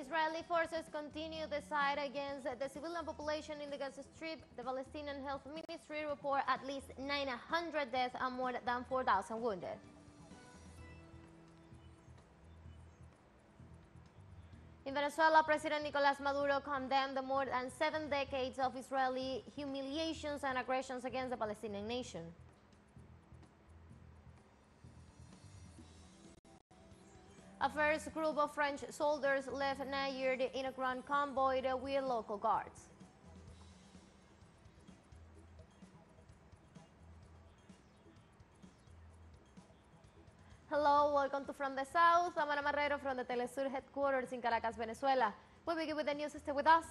Israeli forces continue the fight against the civilian population in the Gaza Strip. The Palestinian Health Ministry report at least 900 deaths and more than 4,000 wounded. In Venezuela, President Nicolás Maduro condemned the more than 7 decades of Israeli humiliations and aggressions against the Palestinian nation. A first group of French soldiers left Niger in a grand convoy with local guards. Hello, welcome to From the South. I'm Ana Marrero from the teleSUR headquarters in Caracas, Venezuela. We begin with the news. Stay with us.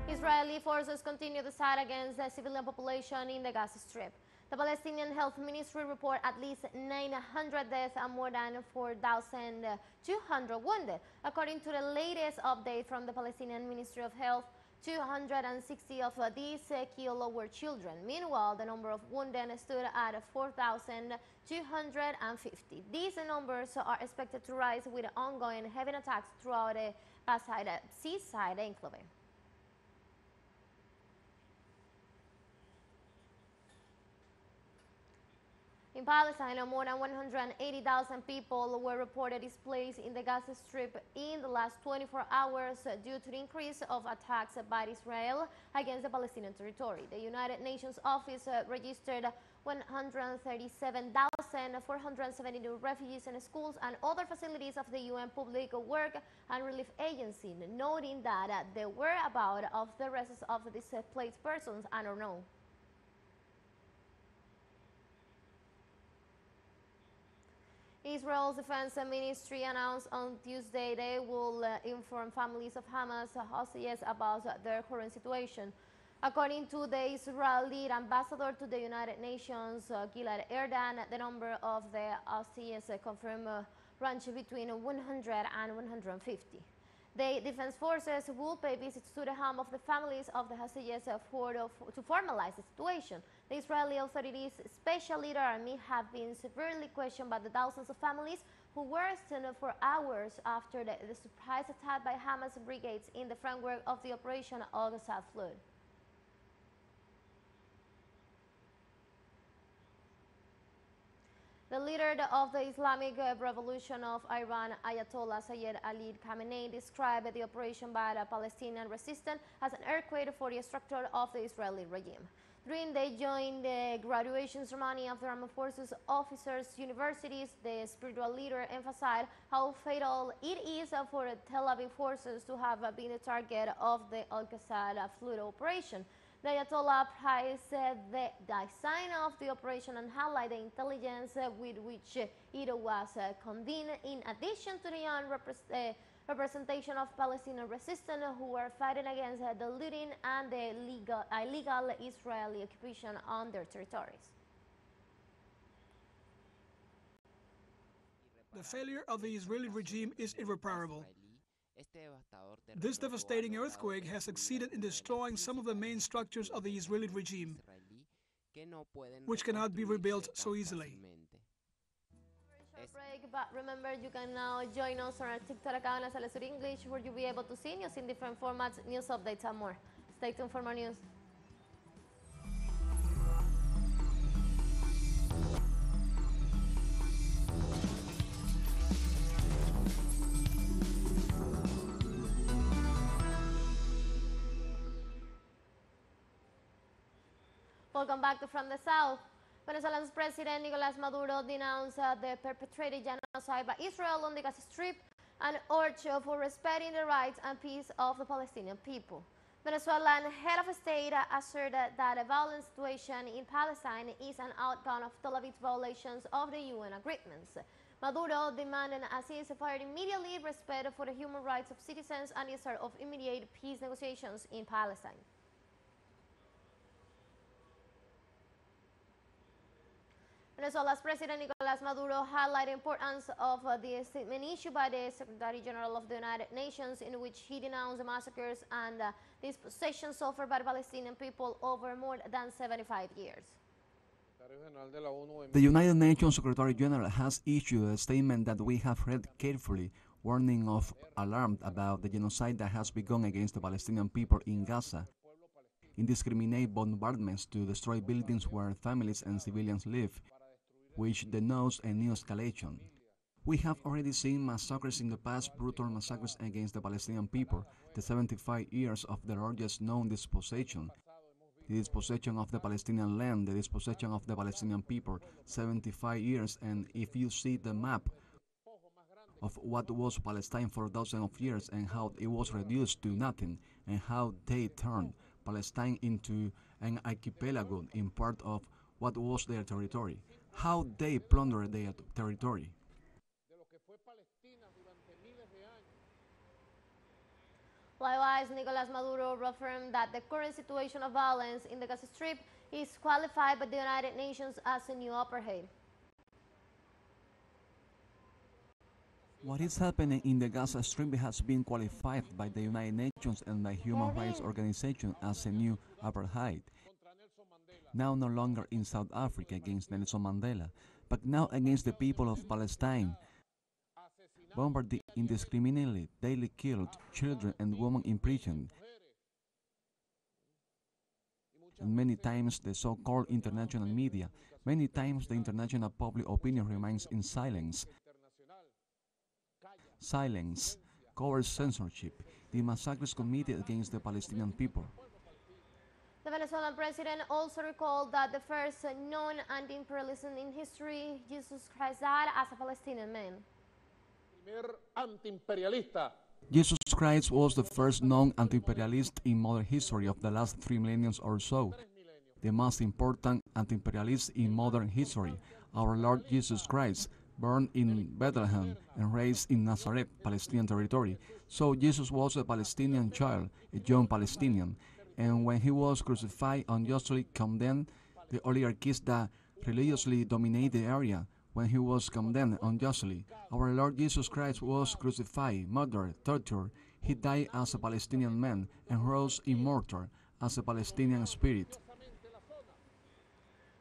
Israeli forces continue the fight against the civilian population in the Gaza Strip. The Palestinian Health Ministry report at least 900 deaths and more than 4,200 wounded. According to the latest update from the Palestinian Ministry of Health, 260 of these killed were children. Meanwhile, the number of wounded stood at 4,250. These numbers are expected to rise with ongoing heavy attacks throughout the Gaza seaside enclave. In Palestine, more than 180,000 people were reported displaced in the Gaza Strip in the last 24 hours due to the increase of attacks by Israel against the Palestinian territory. The United Nations office registered 137,472 refugees in schools and other facilities of the UN Public Work and Relief Agency, noting that the whereabouts of the rest of displaced persons are unknown. Israel's Defense Ministry announced on Tuesday they will inform families of Hamas hostages about their current situation. According to the Israeli ambassador to the United Nations, Gilad Erdan, the number of the hostages confirmed range between 100 and 150. The defense forces will pay visits to the home of the families of the hostages to formalize the situation. The Israeli authorities, especially the army, have been severely questioned by the thousands of families who were stunned for hours after the surprise attack by Hamas brigades in the framework of the Operation Al-Aqsa Flood. The leader of the Islamic Revolution of Iran, Ayatollah Sayyid Ali Khamenei, described the operation by the Palestinian resistance as an earthquake for the structure of the Israeli regime. During the joint graduation ceremony of the armed forces officers' universities, the spiritual leader emphasized how fatal it is for the Tel Aviv forces to have been the target of the Al-Aqsa Flood operation. The Ayatollah praised the design of the operation and highlighted the intelligence with which it was convened, in addition to the young representation of Palestinian resistance who were fighting against the looting and the illegal Israeli occupation on their territories. The failure of the Israeli regime is irreparable. This devastating earthquake has succeeded in destroying some of the main structures of the Israeli regime, which cannot be rebuilt so easily. Break, but remember, you can now join us on our TikTok account as teleSUR English, where you'll be able to see news in different formats, news updates, and more. Stay tuned for more news. Welcome back to From the South. Venezuela's President Nicolás Maduro denounced the perpetrated genocide by Israel on the Gaza Strip and urged for respecting the rights and peace of the Palestinian people. Venezuelan head of state asserted that a violent situation in Palestine is an outcome of Tel Aviv's violations of the UN agreements. Maduro demanded a ceasefire immediately, respect for the human rights of citizens, and the start of immediate peace negotiations in Palestine. Venezuela's President Nicolas Maduro highlighted the importance of the statement issued by the Secretary General of the United Nations, in which he denounced the massacres and dispossessions suffered by the Palestinian people over more than 75 years. The United Nations Secretary General has issued a statement that we have read carefully, warning of alarm about the genocide that has begun against the Palestinian people in Gaza, indiscriminate bombardments to destroy buildings where families and civilians live, which denotes a new escalation. We have already seen massacres in the past, brutal massacres against the Palestinian people, the 75 years of the largest known dispossession, the dispossession of the Palestinian land, the dispossession of the Palestinian people, 75 years, and if you see the map of what was Palestine for thousands of years and how it was reduced to nothing, and how they turned Palestine into an archipelago in part of what was their territory, how they plundered their territory. Likewise, Nicolas Maduro reaffirmed that the current situation of violence in the Gaza Strip is qualified by the United Nations as a new apartheid. What is happening in the Gaza Strip has been qualified by the United Nations and by human rights organizations as a new apartheid. Now no longer in South Africa against Nelson Mandela, but now against the people of Palestine. Bombarded indiscriminately, daily killed, children and women imprisoned. And many times the so-called international media, many times the international public opinion remains in silence. Silence covers censorship, the massacres committed against the Palestinian people. The Venezuelan president also recalled that the first known anti-imperialism in history, Jesus Christ, died as a Palestinian man. Jesus Christ was the first known anti-imperialist in modern history of the last 3 millennia or so. The most important anti-imperialist in modern history, our Lord Jesus Christ, born in Bethlehem and raised in Nazareth, Palestinian territory. So Jesus was a Palestinian child, a young Palestinian, and when he was crucified, unjustly condemned the oligarchies that religiously dominate the area. When he was condemned unjustly, our Lord Jesus Christ was crucified, murdered, tortured. He died as a Palestinian man and rose immortal as a Palestinian spirit.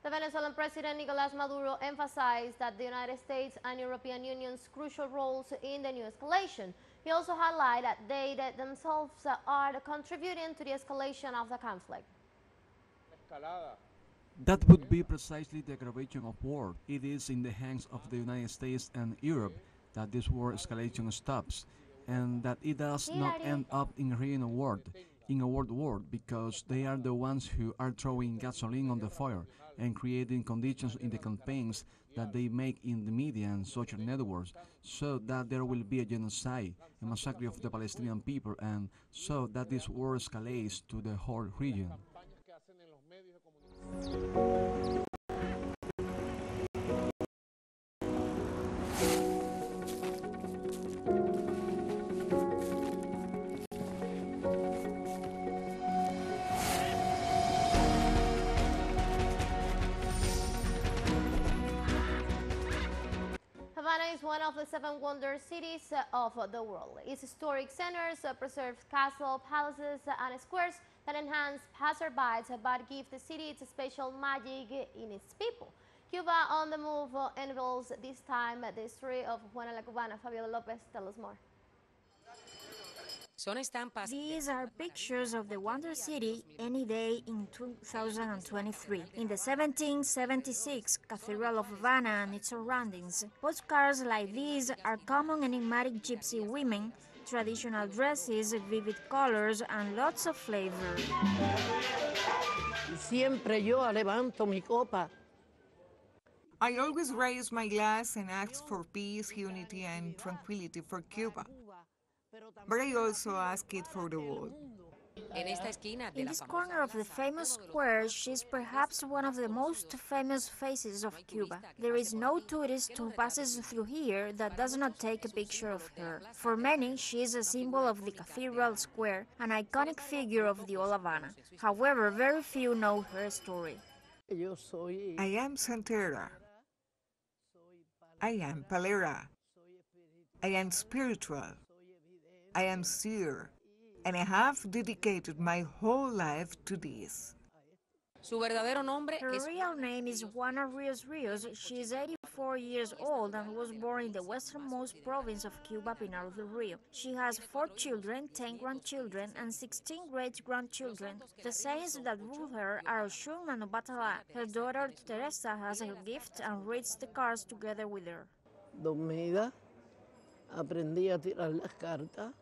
The Venezuelan President Nicolas Maduro emphasized that the United States and European Union's crucial roles in the new escalation. He also highlighted that they themselves are contributing to the escalation of the conflict. That would be precisely the aggravation of war. It is in the hands of the United States and Europe that this war escalation stops, and that it does not end up in a regional war, in a world war, because they are the ones who are throwing gasoline on the fire and creating conditions in the campaigns that they make in the media and social networks, so that there will be a genocide, a massacre of the Palestinian people, and so that this war escalates to the whole region. Havana is one of the 7 wonder cities of the world. Its historic centers preserve castles, palaces, and squares that enhance passerbys but give the city its special magic in its people. Cuba on the Move unveils this time the history of Juana la Cubana. Fabiola Lopez, tell us more. These are pictures of the Wonder City any day in 2023. In the 1776 Cathedral of Havana and its surroundings, postcards like these are common enigmatic gypsy women, traditional dresses, vivid colors, and lots of flavor. Siempre yo levanto mi copa. I always raise my glass and ask for peace, unity, and tranquility for Cuba. But I also ask it for the world. In this corner of the famous square, she's perhaps one of the most famous faces of Cuba. There is no tourist who passes through here that does not take a picture of her. For many, she is a symbol of the Cathedral Square, an iconic figure of the old Havana. However, very few know her story. I am Santera. I am Palera. I am spiritual. I am seer. And I have dedicated my whole life to this. Her real name is Juana Rios Rios. She is 84 years old and was born in the westernmost province of Cuba, Pinar del Rio. She has 4 children, 10 grandchildren, and 16 great-grandchildren. The saints that rule her are Oshun and Obatala. Her daughter Teresa has a gift and reads the cards together with her. Dormida, aprendí a tirar las cartas.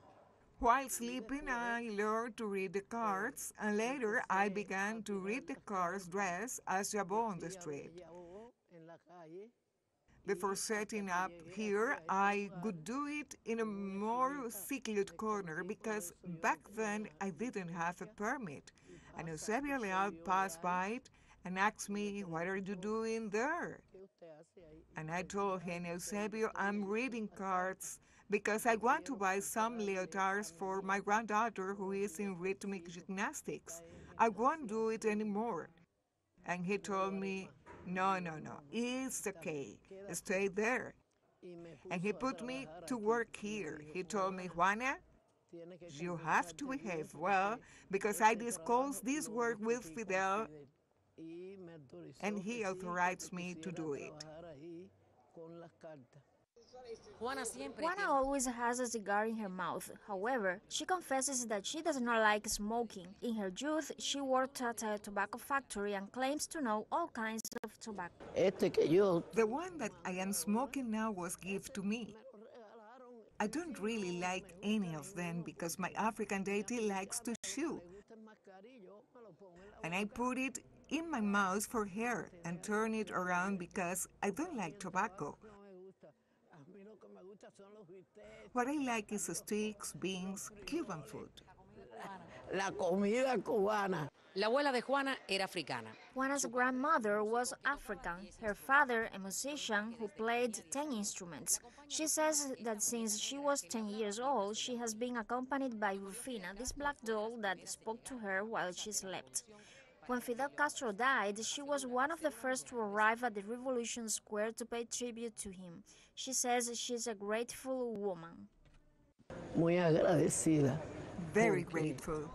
While sleeping, I learned to read the cards, and later I began to read the cards dressed as Jabot on the street. Before setting up here, I would do it in a more secluded corner because back then I didn't have a permit. And Eusebio Leal passed by it and asked me, "What are you doing there?" And I told him, "Eusebio, I'm reading cards because I want to buy some leotards for my granddaughter who is in rhythmic gymnastics. I won't do it anymore." And he told me, no, it's okay, stay there. And he put me to work here. He told me, "Juana, you have to behave well because I discussed this work with Fidel and he authorized me to do it." Juana always has a cigar in her mouth. However, she confesses that she does not like smoking. In her youth, she worked at a tobacco factory and claims to know all kinds of tobacco. The one that I am smoking now was given to me. I don't really like any of them because my African deity likes to chew. And I put it in my mouth for her and turn it around because I don't like tobacco. What I like is sticks, beans, Cuban food. La comida cubana. La abuela de Juana era africana. Juana's grandmother was African, her father a musician who played 10 instruments. She says that since she was 10 years old, she has been accompanied by Rufina, this black doll that spoke to her while she slept. When Fidel Castro died, she was one of the first to arrive at the Revolution Square to pay tribute to him. She says she's a grateful woman. Muy agradecida. Very grateful,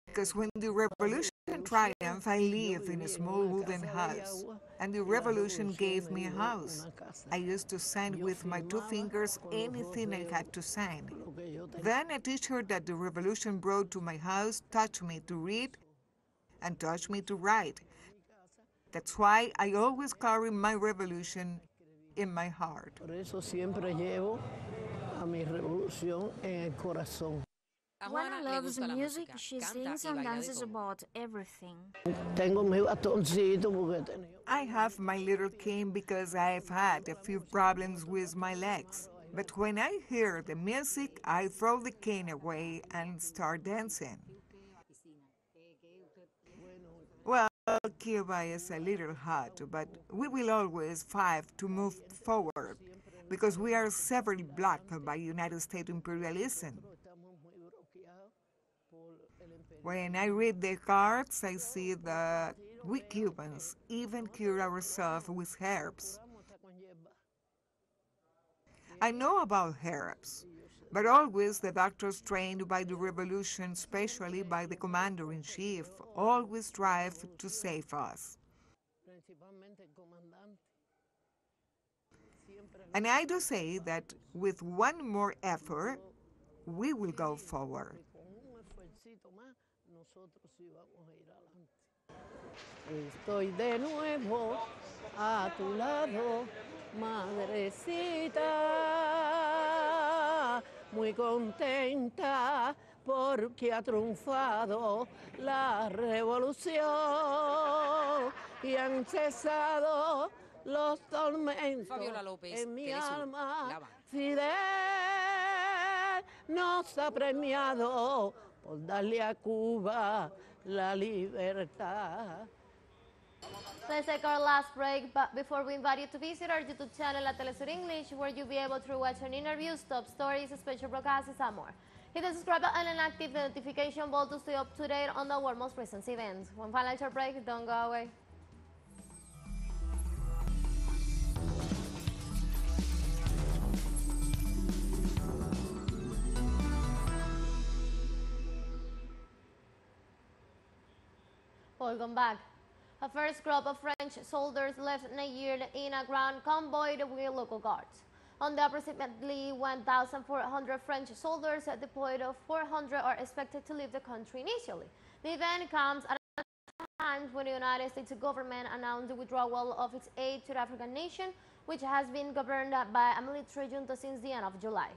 because when the revolution triumphed, I lived in a small wooden house, and the revolution gave me a house. I used to sign with my 2 fingers anything I had to sign. Then a teacher that the revolution brought to my house taught me to read and taught me to write. That's why I always carry my revolution in my heart. Por eso siempre llevo a mi revolución en el corazón. Juana loves music, she sings and dances about everything. Tengo mi bastoncito porque tenía. I have my little cane because I've had a few problems with my legs. But when I hear the music, I throw the cane away and start dancing. Well, Cuba is a little hot, but we will always fight to move forward because we are severely blocked by United States imperialism. When I read the cards, I see that we Cubans even cure ourselves with herbs. I know about herbs, but always the doctors trained by the revolution, especially by the commander-in-chief, always strive to save us. And I do say that with one more effort, we will go forward. Estoy de nuevo a tu lado, madrecita, muy contenta porque ha triunfado la revolución y han cesado los tormentos Fabiola López, en mi telesur, alma. La Habana. Fidel nos ha premiado por darle a Cuba la libertad. Let's take our last break, but before we invite you to visit our YouTube channel at teleSUR English, where you'll be able to watch our interviews, top stories, special broadcasts, and more. Hit the subscribe button and active the notification bell to stay up to date on the world's most recent events. One final short break, don't go away. Welcome back. A first group of French soldiers left Niger in a ground convoy with local guards. On the approximately 1,400 French soldiers deployed, 400 are expected to leave the country initially. The event comes at a time when the United States government announced the withdrawal of its aid to the African nation, which has been governed by a military junta since the end of July.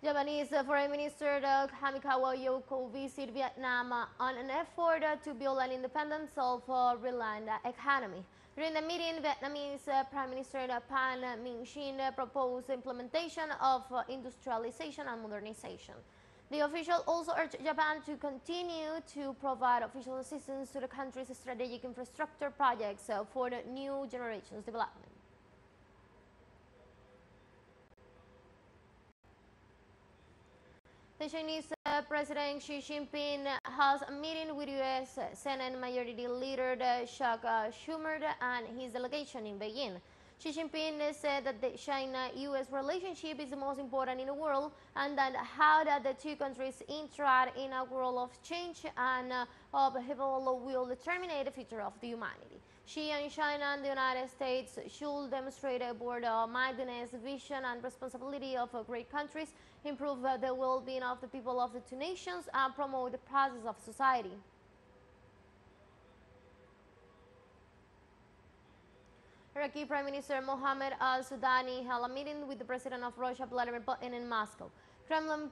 Japanese Foreign Minister Kamikawa Yoko visited Vietnam on an effort to build an independent, self-reliant economy. During the meeting, Vietnamese Prime Minister Pan Minh Chinh proposed implementation of industrialization and modernization. The official also urged Japan to continue to provide official assistance to the country's strategic infrastructure projects for the new generation's development. The Chinese President Xi Jinping has a meeting with U.S. Senate Majority Leader Chuck Schumer and his delegation in Beijing. Xi Jinping said that the China-U.S. relationship is the most important in the world, and that how that the two countries interact in a world of change and upheaval will determine the future of the humanity. Xi and China and the United States should demonstrate a broad-mindedness, vision, and responsibility of great countries, improve the well-being of the people of the two nations, and promote the process of society. Iraqi Prime Minister Mohammed al-Sudani held a meeting with the President of Russia, Vladimir Putin, in Moscow. Kremlin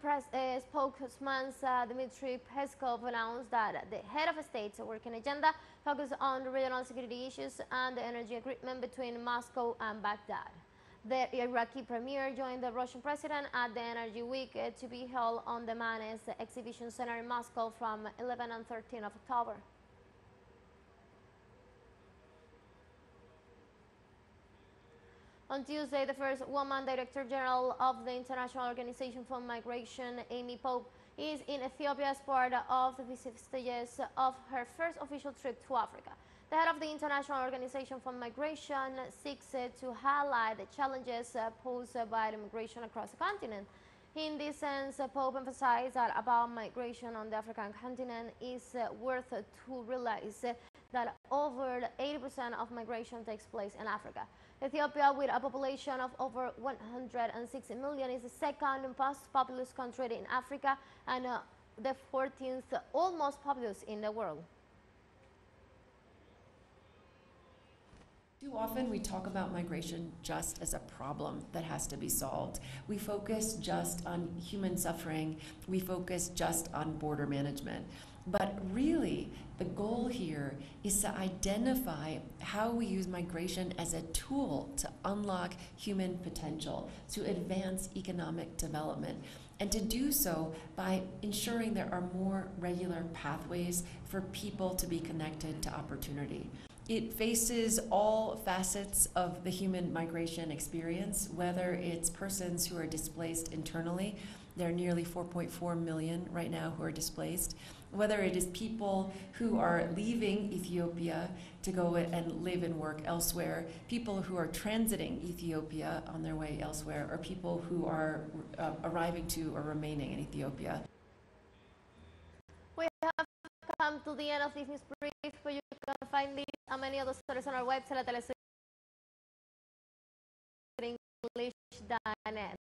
spokesman Dmitry Peskov announced that the head of state's working agenda focused on the regional security issues and the energy agreement between Moscow and Baghdad. The Iraqi premier joined the Russian president at the Energy Week to be held on the Manes Exhibition Center in Moscow from 11 and 13 of October. On Tuesday, the first woman Director General of the International Organization for Migration, Amy Pope, is in Ethiopia as part of the visit stages of her first official trip to Africa. The head of the International Organization for Migration seeks to highlight the challenges posed by the migration across the continent. In this sense, Pope emphasized that about migration on the African continent is worth to realize that over 80% of migration takes place in Africa. Ethiopia, with a population of over 160 million, is the second most populous country in Africa and the 14th most populous in the world. Too often we talk about migration just as a problem that has to be solved. We focus just on human suffering. We focus just on border management. But really, the goal here is to identify how we use migration as a tool to unlock human potential, to advance economic development, and to do so by ensuring there are more regular pathways for people to be connected to opportunity. It faces all facets of the human migration experience, whether it's persons who are displaced internally. There are nearly 4.4 million right now who are displaced. Whether it is people who are leaving Ethiopia to go and live and work elsewhere, people who are transiting Ethiopia on their way elsewhere, or people who are arriving to or remaining in Ethiopia. We have come to the end of this news brief, but you can find these and many other stories on our website at teleSUR.net.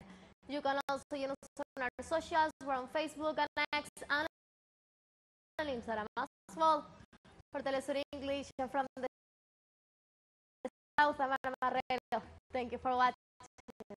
You can also use us on our socials. We're on Facebook and X and on Instagram as well. For teleSUR English from the South America Radio. Thank you for watching.